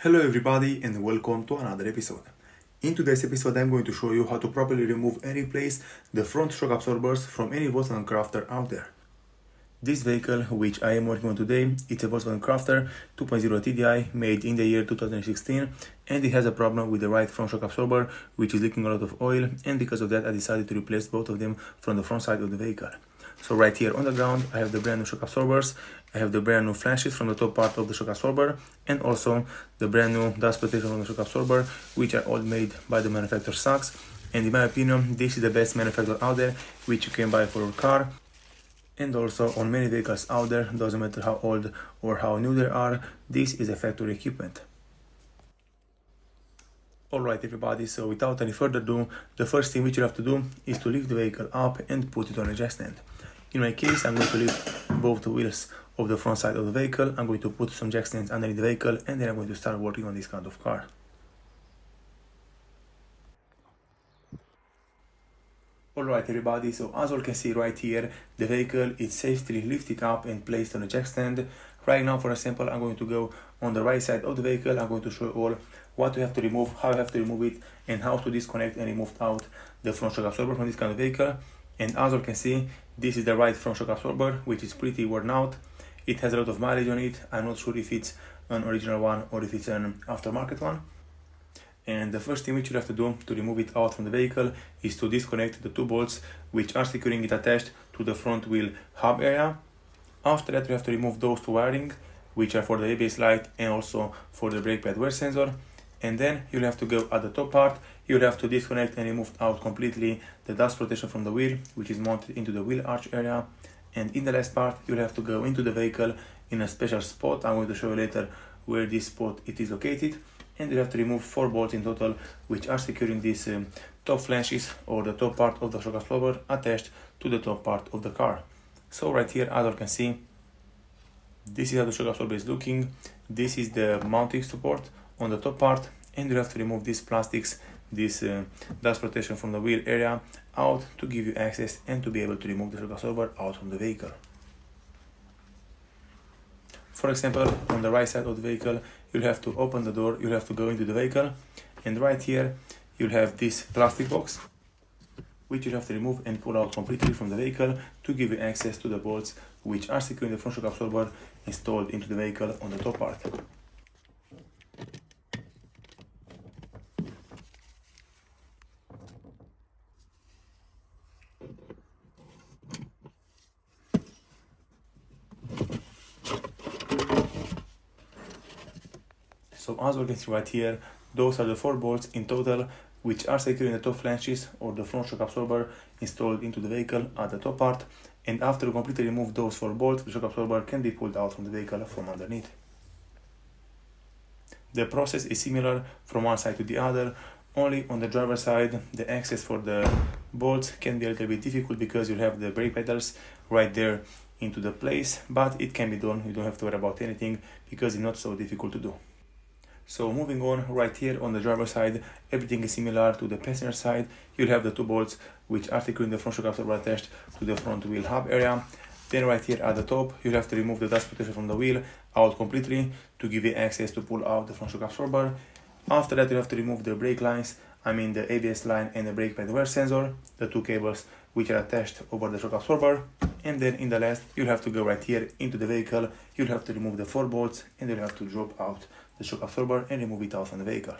Hello everybody and welcome to another episode. In today's episode I'm going to show you how to properly remove and replace the front shock absorbers from any Volkswagen Crafter out there. This vehicle, which I am working on today, it's a Volkswagen Crafter 2.0 TDI made in the year 2016, and it has a problem with the right front shock absorber, which is leaking a lot of oil, and because of that I decided to replace both of them from the front side of the vehicle. So right here on the ground I have the brand new shock absorbers, I have the brand new flashes from the top part of the shock absorber, and also the brand new dust protection on the shock absorber, which are all made by the manufacturer Sachs. And in my opinion, this is the best manufacturer out there, which you can buy for your car. And also on many vehicles out there, doesn't matter how old or how new they are, this is a factory equipment. Alright everybody, so without any further ado, the first thing which you have to do is to lift the vehicle up and put it on a jack stand. In my case, I'm going to lift both the wheels of the front side of the vehicle. I'm going to put some jack stands underneath the vehicle, and then I'm going to start working on this kind of car. Alright everybody, so as you can see right here, the vehicle is safely lifted up and placed on a jack stand. Right now, for example, I'm going to go on the right side of the vehicle. I'm going to show you all what you have to remove, how you have to remove it, and how to disconnect and remove out the front shock absorber from this kind of vehicle. And as you can see, this is the right front shock absorber, which is pretty worn out. It has a lot of mileage on it. I'm not sure if it's an original one or if it's an aftermarket one. And the first thing which you have to do to remove it out from the vehicle is to disconnect the two bolts which are securing it attached to the front wheel hub area. After that, you have to remove those two wiring, which are for the ABS light and also for the brake pad wear sensor. And then you'll have to go at the top part. You'll have to disconnect and remove out completely the dust protection from the wheel, which is mounted into the wheel arch area. And in the last part, you'll have to go into the vehicle in a special spot. I'm going to show you later where this spot it is located. And you have to remove 4 bolts in total, which are securing these top flanges or the top part of the shock absorber attached to the top part of the car. So right here, as you can see, this is how the shock absorber is looking. This is the mounting support on the top part, and you have to remove these plastics, this dust protection from the wheel area out to give you access and to be able to remove the shock absorber out from the vehicle. For example, on the right side of the vehicle, you'll have to open the door, you'll have to go into the vehicle, and right here you'll have this plastic box, which you have to remove and pull out completely from the vehicle to give you access to the bolts which are securing the front shock absorber installed into the vehicle on the top part. So as you can see right here, those are the 4 bolts in total which are securing the top flanges or the front shock absorber installed into the vehicle at the top part. And after you completely remove those 4 bolts, the shock absorber can be pulled out from the vehicle from underneath. The process is similar from one side to the other, only on the driver's side the access for the bolts can be a little bit difficult because you have the brake pedals right there into the place, but it can be done. You don't have to worry about anything because it's not so difficult to do. So moving on, right here on the driver's side, everything is similar to the passenger side. You'll have the 2 bolts which are securing the front shock absorber attached to the front wheel hub area. Then right here at the top, you'll have to remove the dust protection from the wheel out completely to give you access to pull out the front shock absorber. After that, you have to remove the brake lines, the ABS line and the brake pad wear sensor, the 2 cables which are attached over the shock absorber. And then in the last, you'll have to go right here into the vehicle. You'll have to remove the 4 bolts and you'll have to drop out the shock absorber and remove it out from the vehicle.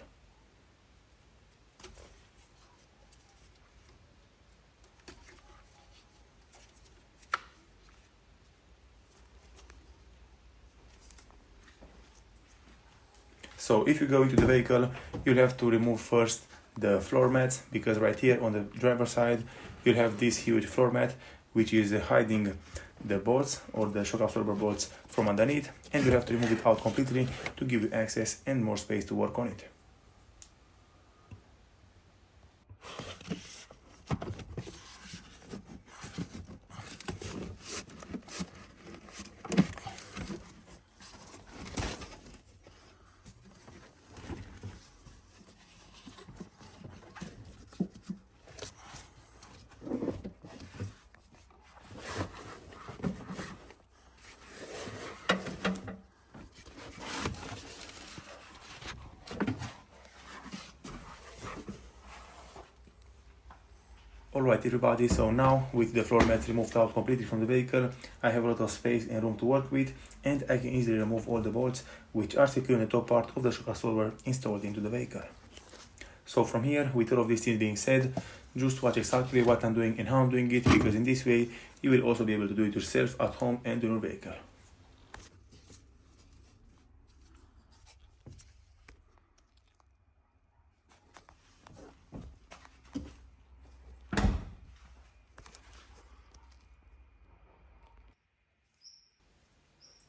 So if you go into the vehicle, you'll have to remove first the floor mats, because right here on the driver's side, you'll have this huge floor mat which is hiding the bolts or the shock absorber bolts from underneath, and you have to remove it out completely to give you access and more space to work on it. Alright everybody, so now with the floor mat removed out completely from the vehicle, I have a lot of space and room to work with, and I can easily remove all the bolts which are secure in the top part of the shock absorber installed into the vehicle. So from here, with all of these things being said, just watch exactly what I'm doing and how I'm doing it, because in this way you will also be able to do it yourself at home and in your vehicle.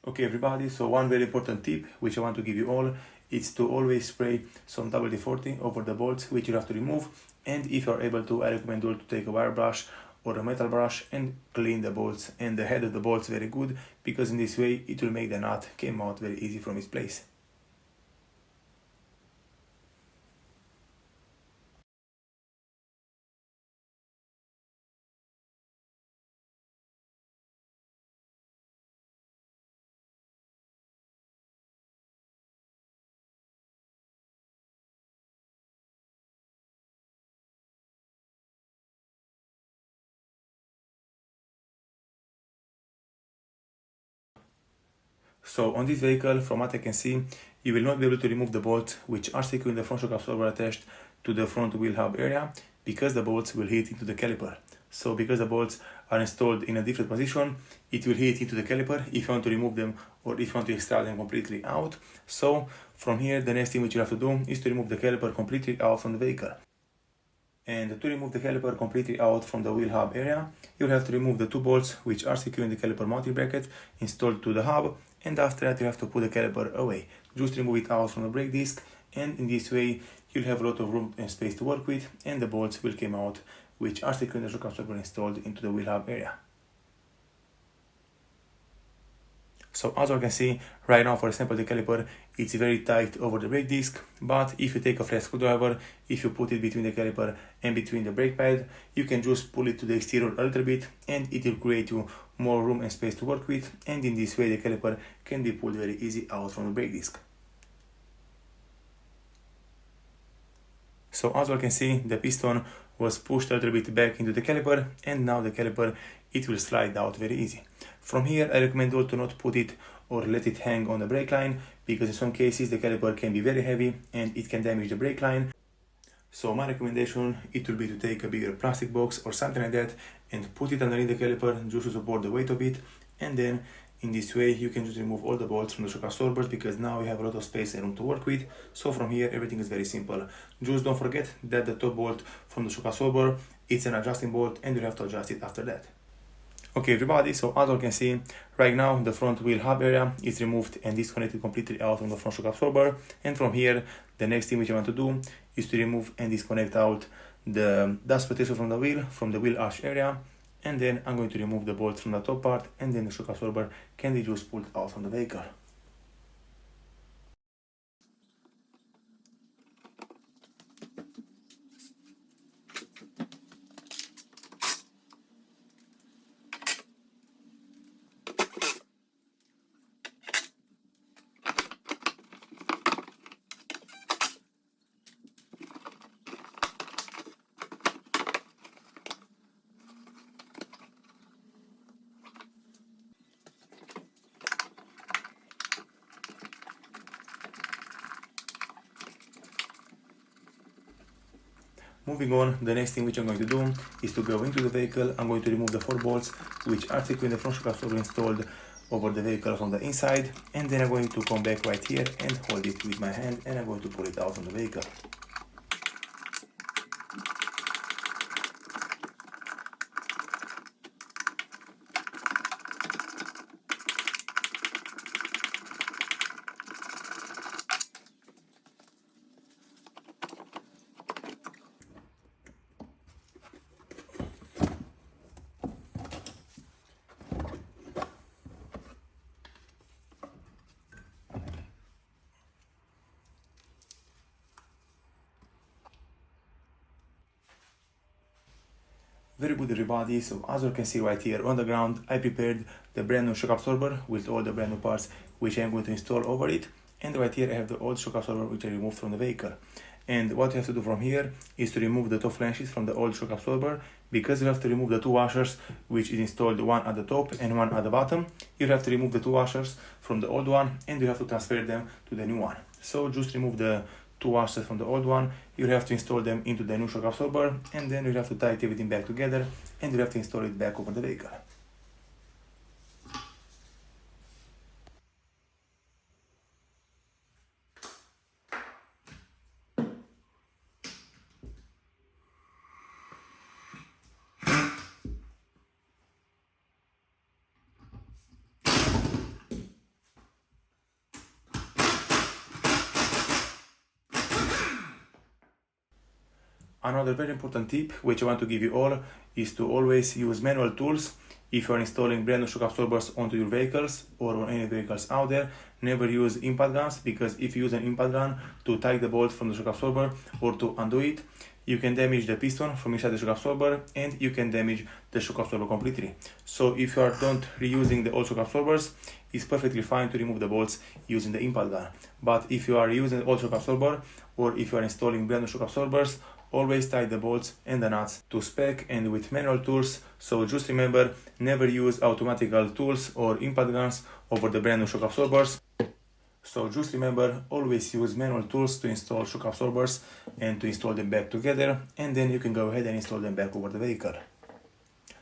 Okay everybody, so one very important tip which I want to give you all is to always spray some WD-40 over the bolts which you have to remove, and if you are able to, I recommend you to take a wire brush or a metal brush and clean the bolts and the head of the bolts very good, because in this way it will make the nut come out very easy from its place. So on this vehicle, from what I can see, you will not be able to remove the bolts which are secure in the front shock absorber attached to the front wheel hub area, because the bolts will hit into the caliper. So because the bolts are installed in a different position, it will hit into the caliper if you want to remove them or if you want to extract them completely out. So from here, the next thing which you have to do is to remove the caliper completely out from the vehicle. And to remove the caliper completely out from the wheel hub area, you'll have to remove the two bolts which are secure in the caliper mounting bracket installed to the hub, and after that you have to put the caliper away. Just remove it out from the brake disc, and in this way you'll have a lot of room and space to work with, and the bolts will come out which are secure in the shock absorber installed into the wheel hub area. So as you can see right now, for example, the caliper, it's very tight over the brake disc, but if you take a flat screwdriver, if you put it between the caliper and between the brake pad, you can just pull it to the exterior a little bit, and it will create you more room and space to work with, and in this way the caliper can be pulled very easy out from the brake disc. So as you can see, the piston was pushed a little bit back into the caliper, and now the caliper, it will slide out very easy. From here, I recommend you to not put it or let it hang on the brake line, because in some cases the caliper can be very heavy and it can damage the brake line. So my recommendation, it will be to take a bigger plastic box or something like that and put it underneath the caliper just to support the weight of it, and then in this way you can just remove all the bolts from the shock absorbers, because now you have a lot of space and room to work with. So from here everything is very simple. Just don't forget that the top bolt from the shock absorber, it's an adjusting bolt and you have to adjust it after that. Okay everybody, so as you can see right now, the front wheel hub area is removed and disconnected completely out from the front shock absorber, and from here the next thing which you want to do is to remove and disconnect out the dust protection from the wheel arch area, and then I'm going to remove the bolts from the top part, and then the shock absorber can be just pulled out from the vehicle. Moving on, the next thing which I'm going to do is to go into the vehicle. I'm going to remove the 4 bolts which are secure in the front shock absorber installed over the vehicle from the inside, and then I'm going to come back right here and hold it with my hand, and I'm going to pull it out from the vehicle. Very good everybody, so as you can see right here on the ground, I prepared the brand new shock absorber with all the brand new parts which I'm going to install over it, and right here I have the old shock absorber which I removed from the vehicle. And what you have to do from here is to remove the top flanges from the old shock absorber, because you have to remove the two washers which is installed, one at the top and one at the bottom. You have to remove the two washers from the old one and you have to transfer them to the new one. So just remove the two washers from the old one, you have to install them into the new shock absorber, and then you have to tie everything back together and you have to install it back over the vehicle. Another very important tip which I want to give you all is to always use manual tools if you are installing brand new shock absorbers onto your vehicles or on any vehicles out there. Never use impact guns, because if you use an impact gun to tighten the bolt from the shock absorber or to undo it, you can damage the piston from inside the shock absorber and you can damage the shock absorber completely. So if you are not reusing the old shock absorbers, it's perfectly fine to remove the bolts using the impact gun. But if you are using the old shock absorber or if you are installing brand new shock absorbers, always tie the bolts and the nuts to spec and with manual tools. So just remember, never use automatical tools or impact guns over the brand new shock absorbers. So just remember, always use manual tools to install shock absorbers and to install them back together, and then you can go ahead and install them back over the vehicle.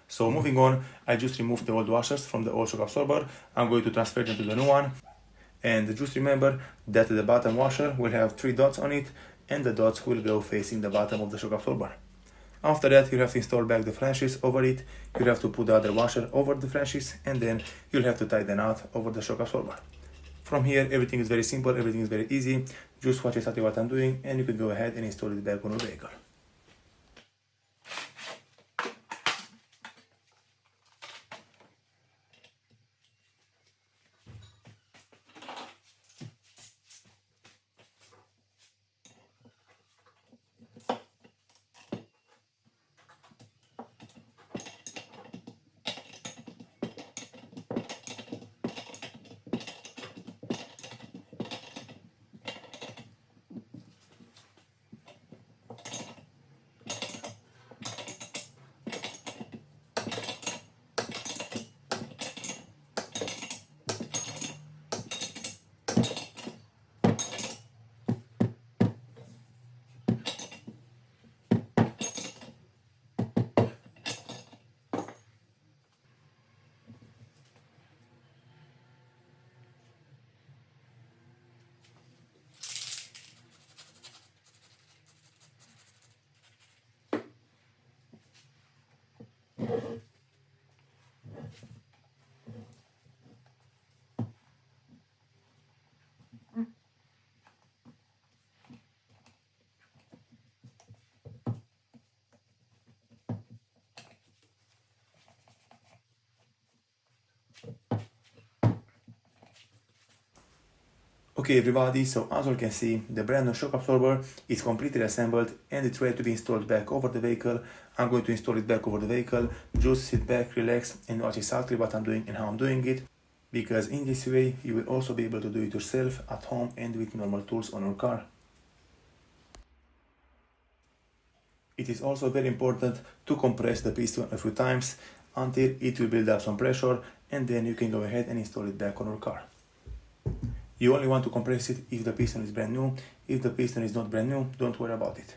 So moving on, I just removed the old washers from the old shock absorber. I'm going to transfer them to the new one. And just remember that the bottom washer will have 3 dots on it, and the dots will go facing the bottom of the shock absorber. After that, you have to install back the flanges over it. You have to put the other washer over the flanges, and then you'll have to tie the knot over the shock absorber. From here, everything is very simple, everything is very easy. Just watch exactly what I'm doing, and you can go ahead and install it back on your vehicle. Okay everybody, so as you can see, the brand new shock absorber is completely assembled and it's ready to be installed back over the vehicle. I'm going to install it back over the vehicle. Just sit back, relax, and watch exactly what I'm doing and how I'm doing it, because in this way you will also be able to do it yourself at home and with normal tools on your car. It is also very important to compress the piston a few times until it will build up some pressure, and then you can go ahead and install it back on your car. You only want to compress it if the piston is brand new. If the piston is not brand new, don't worry about it.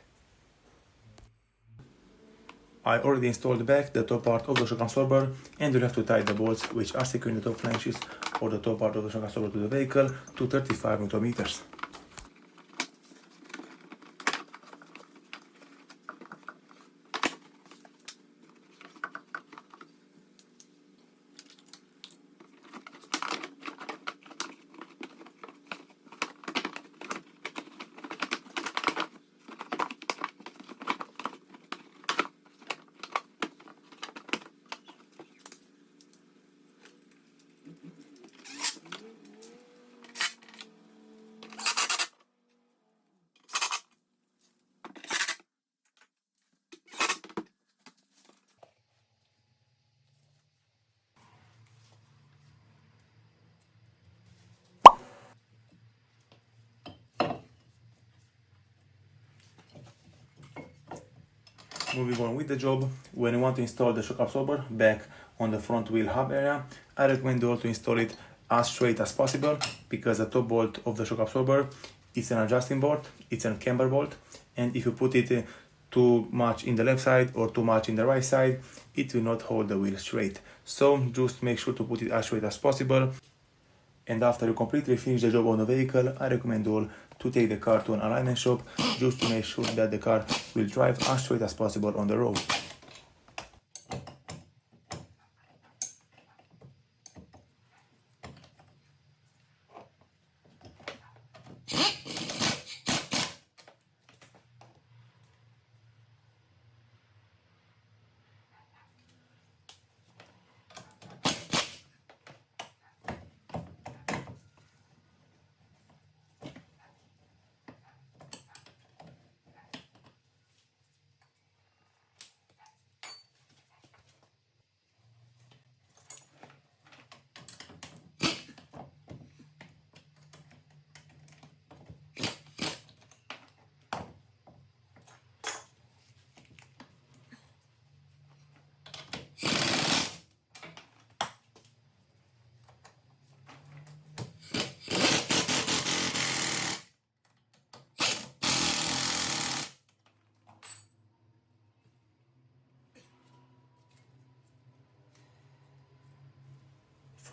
I already installed back the top part of the shock absorber, and you have to tie the bolts which are securing the top flanges or the top part of the shock absorber to the vehicle to 35 Nm. Moving on with the job, when you want to install the shock absorber back on the front wheel hub area, I recommend you all to install it as straight as possible, because the top bolt of the shock absorber is an adjusting bolt, it's a camber bolt, and if you put it too much in the left side or too much in the right side, it will not hold the wheel straight. So just make sure to put it as straight as possible. And after you completely finish the job on the vehicle, I recommend you all to take the car to an alignment shop just to make sure that the car will drive as straight as possible on the road.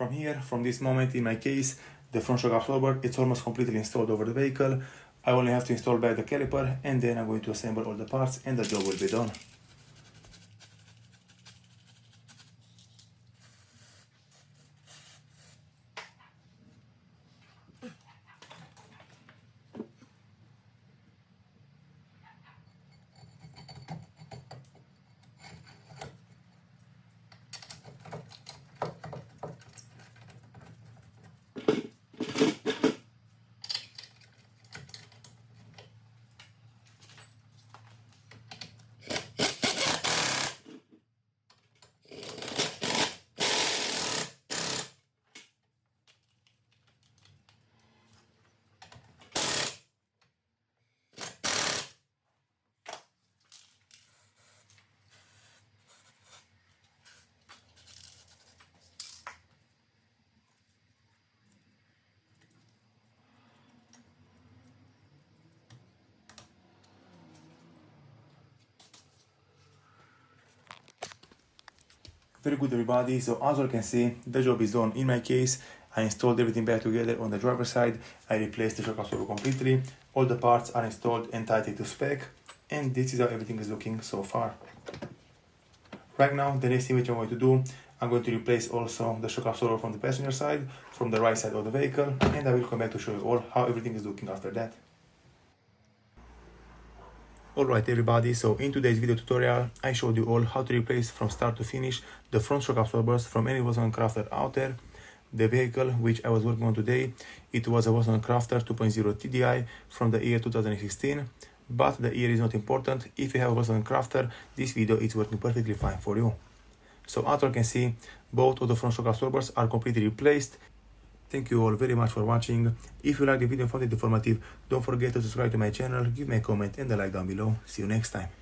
From here, from this moment in my case, the front shock absorber, it's almost completely installed over the vehicle. I only have to install back the caliper, and then I'm going to assemble all the parts and the job will be done. Very good, everybody. So as you can see, the job is done. In my case, I installed everything back together on the driver's side. I replaced the shock absorber completely. All the parts are installed and tightened to spec. And this is how everything is looking so far. Right now, the next thing which I'm going to do, I'm going to replace also the shock absorber from the passenger side, from the right side of the vehicle. And I will come back to show you all how everything is looking after that. Alright everybody, so in today's video tutorial I showed you all how to replace from start to finish the front shock absorbers from any Volkswagen Crafter out there. The vehicle which I was working on today, it was a Volkswagen Crafter 2.0 TDI from the year 2016, but the year is not important. If you have a Volkswagen Crafter, this video is working perfectly fine for you. So as you can see, both of the front shock absorbers are completely replaced. Thank you all very much for watching. If you like the video and found it informative, don't forget to subscribe to my channel, give me a comment and a like down below. See you next time.